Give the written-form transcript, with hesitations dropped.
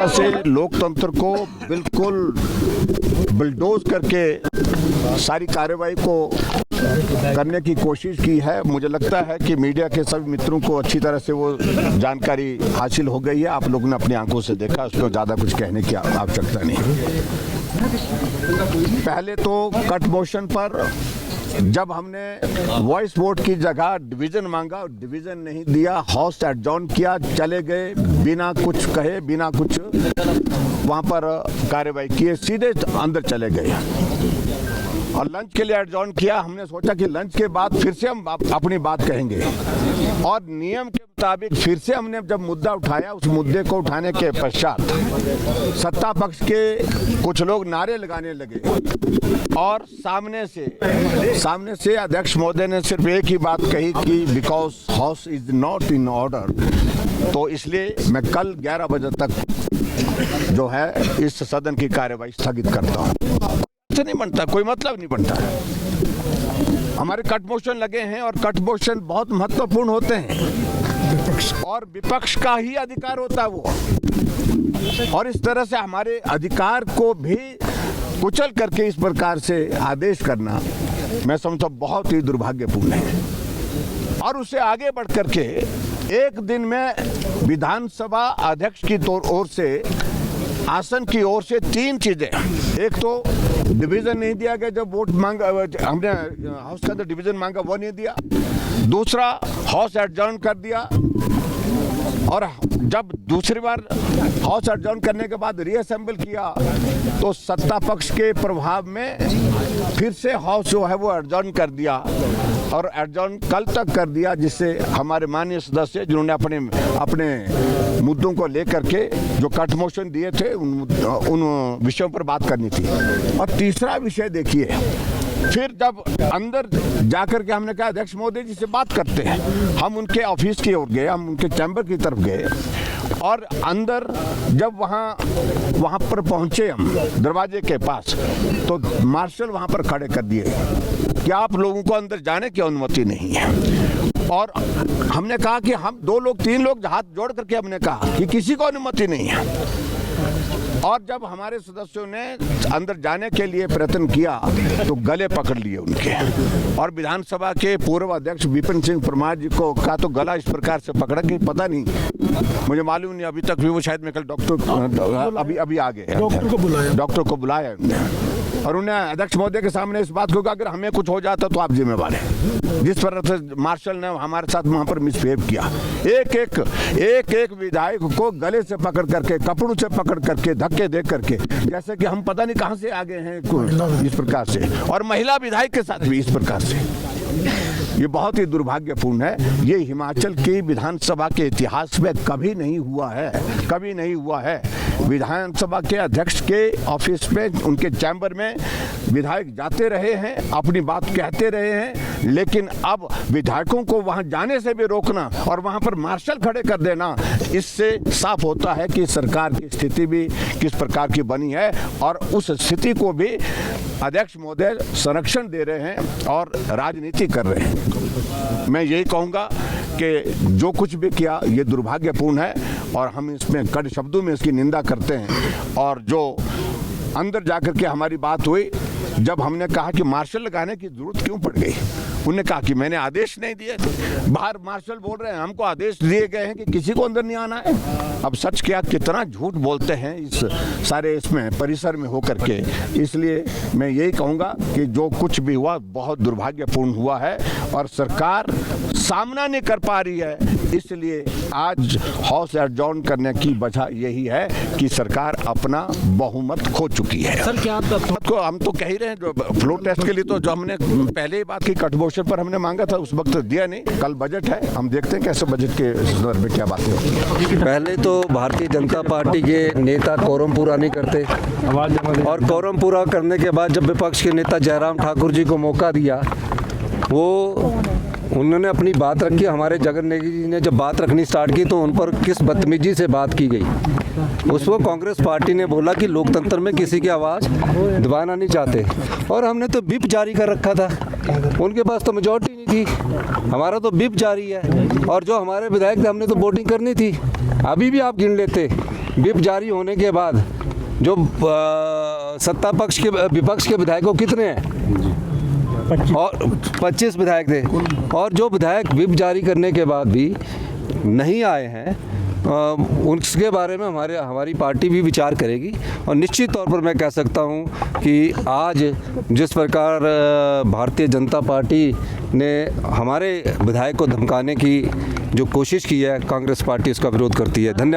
ऐसे लोकतंत्र को बिल्कुल बुलडोज करके सारी कार्रवाई को करने की कोशिश की है। मुझे लगता है कि मीडिया के सभी मित्रों को अच्छी तरह से वो जानकारी हासिल हो गई है। आप लोगों ने अपनी आंखों से देखा, उसको ज़्यादा कुछ कहने की आवश्यकता नहीं। पहले तो कट मोशन पर जब हमने वॉइस वोट की जगह डिवीजन मांगा, डिवीजन नहीं दिया, हाउस एडजॉर्न किया, चले गए बिना कुछ कहे, बिना कुछ वहां पर कार्रवाई किए, सीधे अंदर चले गए और लंच के लिए एडजॉर्न किया। हमने सोचा कि लंच के बाद फिर से हम अपनी बात कहेंगे और नियम के मुताबिक फिर से हमने जब मुद्दा उठाया, उस मुद्दे को उठाने के पश्चात सत्ता पक्ष के कुछ लोग नारे लगाने लगे और सामने से अध्यक्ष महोदय ने सिर्फ एक ही बात कही कि because house is not in order, तो इसलिए मैं कल 11 बजे तक जो है इस सदन की कार्यवाही स्थगित करता हूँ। नहीं बनता, कोई मतलब नहीं बनता। हमारे कट मोशन लगे हैं और कट मोशन बहुत महत्वपूर्ण होते हैं और विपक्ष का ही अधिकार होता है वो, और इस तरह से हमारे अधिकार को भी कुचल करके इस प्रकार से आदेश करना मैं समझता बहुत ही दुर्भाग्यपूर्ण है। और उससे आगे बढ़ करके एक दिन में विधानसभा अध्यक्ष की ओर से, आसन की ओर से 3 चीजें, एक तो डिवीजन नहीं दिया गया, जब वोट मांगा हमने हाउस के अंदर डिवीजन मांगा वो नहीं दिया, दूसरा हाउस एडजॉर्न कर दिया और जब दूसरी बार हाउस एडजॉर्न करने के बाद रीअसेंबल किया तो सत्ता पक्ष के प्रभाव में फिर से हाउस जो है वो एडजॉर्न कर दिया और एडजॉर्न कल तक कर दिया, जिससे हमारे माननीय सदस्य जिन्होंने अपने मुद्दों को लेकर के जो कट मोशन दिए थे उन विषयों पर बात करनी थी। और तीसरा विषय देखिए, फिर जब अंदर जाकर के हमने कहा अध्यक्ष महोदय जी से बात करते हैं, हम उनके ऑफिस की ओर गए, हम उनके चैम्बर की तरफ गए और अंदर जब वहां पर पहुंचे हम दरवाजे के पास तो मार्शल वहां पर खड़े कर दिए कि आप लोगों को अंदर जाने की अनुमति नहीं है। और हमने कहा कि हम 2 लोग 3 लोग हाथ जोड़ करके हमने कहा कि किसी को अनुमति नहीं है। और जब हमारे सदस्यों ने अंदर जाने के लिए प्रयत्न किया तो गले पकड़ लिए उनके, और विधानसभा के पूर्व अध्यक्ष विपिन सिंह परमार जी का तो गला इस प्रकार से पकड़ा कि पता नहीं, मुझे मालूम नहीं अभी तक भी, वो शायद मैं कल डॉक्टर अभी आ गए, डॉक्टर को बुलाया और उन्हें अध्यक्ष महोदय के सामने इस बात को कहा अगर हमें कुछ हो जाता तो आप जिम्मेवार हैं। जिस तरह से मार्शल ने हमारे साथ वहां पर मिसबिहेव किया, एक विधायक को गले से पकड़ करके, कपड़ों से पकड़ करके, धक्के दे करके, जैसे कि हम पता नहीं कहां से आ गए हैं इस प्रकार से, और महिला विधायक के साथ भी इस प्रकार से। ये बहुत ही दुर्भाग्यपूर्ण है। ये हिमाचल की विधानसभा के इतिहास में कभी नहीं हुआ है। विधानसभा के अध्यक्ष के ऑफिस में, उनके चैम्बर में विधायक जाते रहे हैं, अपनी बात कहते रहे हैं, लेकिन अब विधायकों को वहां जाने से भी रोकना और वहां पर मार्शल खड़े कर देना, इससे साफ होता है कि सरकार की स्थिति भी किस प्रकार की बनी है और उस स्थिति को भी अध्यक्ष महोदय संरक्षण दे रहे हैं और राजनीति कर रहे हैं। मैं यही कहूंगा कि जो कुछ भी किया ये दुर्भाग्यपूर्ण है और हम इसमें कड़े शब्दों में इसकी निंदा करते हैं। और जो अंदर जाकर के हमारी बात हुई, जब हमने कहा कि मार्शल लगाने की जरूरत क्यों पड़ गई, उन्होंने कहा कि मैंने आदेश नहीं दिए थे। बाहर मार्शल बोल रहे हैं हमको आदेश दिए गए हैं कि किसी को अंदर नहीं आना है। अब सच क्या, कितना झूठ बोलते हैं इस सारे इसमें परिसर में होकर के। इसलिए मैं यही कहूँगा कि जो कुछ भी हुआ बहुत दुर्भाग्यपूर्ण हुआ है और सरकार सामना नहीं कर पा रही है, इसलिए आज हाउस एडजॉर्न करने की वजह यही है कि सरकार अपना बहुमत खो चुकी है। सर क्या को हम तो कह ही रहे हैं, जो फ्लो टेस्ट के लिए तो जो हमने पहले ही बात की कट मोशन पर हमने मांगा था, उस वक्त दिया नहीं। कल बजट है, हम देखते हैं कैसे बजट के संदर्भ में क्या बातें होती। पहले तो भारतीय जनता पार्टी के नेता कोरम पूरा नहीं करते और कोरम पूरा करने के बाद जब विपक्ष के नेता जयराम ठाकुर जी को मौका दिया, उन्होंने अपनी बात रखी। हमारे जगन नेगी जी ने जब बात रखनी स्टार्ट की तो उन पर किस बदतमीजी से बात की गई। उस वक्त कांग्रेस पार्टी ने बोला कि लोकतंत्र में किसी की आवाज़ दबाना नहीं चाहते और हमने तो व्हिप जारी कर रखा था उनके पास तो मेजॉरिटी नहीं थी। हमारा तो विप जारी है और जो हमारे विधायक थे हमने तो वोटिंग करनी थी। अभी भी आप गिन लेते, विप जारी होने के बाद जो सत्ता पक्ष के विपक्ष के विधायकों कितने हैं, और 25 विधायक थे, और जो विधायक विप जारी करने के बाद भी नहीं आए हैं उसके बारे में हमारी पार्टी भी विचार करेगी। और निश्चित तौर पर मैं कह सकता हूं कि आज जिस प्रकार भारतीय जनता पार्टी ने हमारे विधायक को धमकाने की जो कोशिश की है, कांग्रेस पार्टी उसका विरोध करती है। धन्यवाद।